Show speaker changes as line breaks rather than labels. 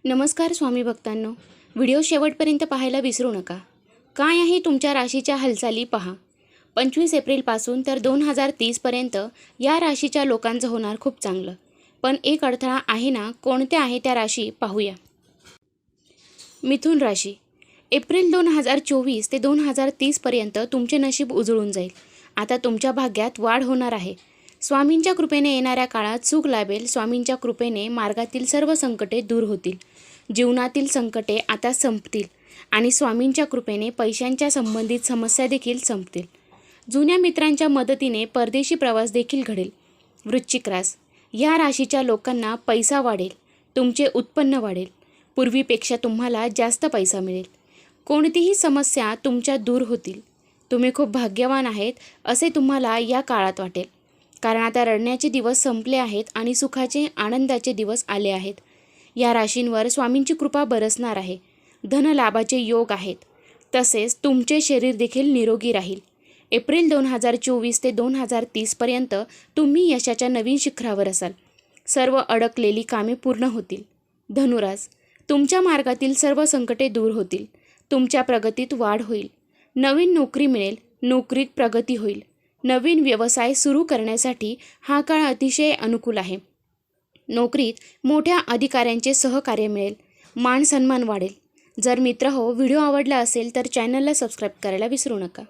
नमस्कार स्वामी भक्तांनो, व्हिडिओ शेवटपर्यंत पाहायला विसरू नका. काय आहे तुमच्या राशीच्या हालचाली पहा. 25 एप्रिलपासून तर 2030पर्यंत या राशीच्या लोकांचं होणार खूप चांगलं. पण एक अडथळा आहे ना, कोणत्या आहे त्या राशी पाहूया. मिथुन राशी. एप्रिल 2024 ते 2030पर्यंत तुमचे नशीब उजळून जाईल. आता तुमच्या भाग्यात वाढ होणार आहे. स्वामींच्या कृपेने येणाऱ्या काळात सुख लाभेल. स्वामींच्या कृपेने मार्गातील सर्व संकटे दूर होतील. जीवनातील संकटे आता संपतील आणि स्वामींच्या कृपेने पैशांच्या संबंधित समस्या देखील संपतील. जुन्या मित्रांच्या मदतीने परदेशी प्रवास देखील घडेल. वृश्चिक रास. या राशीच्या लोकांना पैसा वाढेल. तुमचे उत्पन्न वाढेल. पूर्वीपेक्षा तुम्हाला जास्त पैसा मिळेल. कोणतीही समस्या तुमच्या दूर होतील. तुम्ही खूप भाग्यवान आहेत असे तुम्हाला या काळात वाटेल. कारण आता रडण्याचे दिवस संपले आहेत आणि सुखाचे आनंदाचे दिवस आले आहेत. या राशींवर स्वामींची कृपा बरसणार आहे. धनलाभाचे योग आहेत. तसेच तुमचे शरीर देखील निरोगी राहील. एप्रिल 2024 ते 2030पर्यंत तुम्ही यशाच्या नवीन शिखरावर असाल. सर्व अडकलेली कामे पूर्ण होतील. धनुरास. तुमच्या मार्गातील सर्व संकटे दूर होतील. तुमच्या प्रगतीत वाढ होईल. नवीन नोकरी मिळेल. नोकरीत प्रगती होईल. नवीन व्यवसाय सुरू करण्यासाठी हा काळ अतिशय अनुकूल आहे. नोकरीत मोठ्या अधिकाऱ्यांचे सहकार्य मिळेल. मान सन्मान वाढेल. जर मित्र हो व्हिडिओ आवडला असेल तर चॅनलला सबस्क्राईब करायला विसरू नका.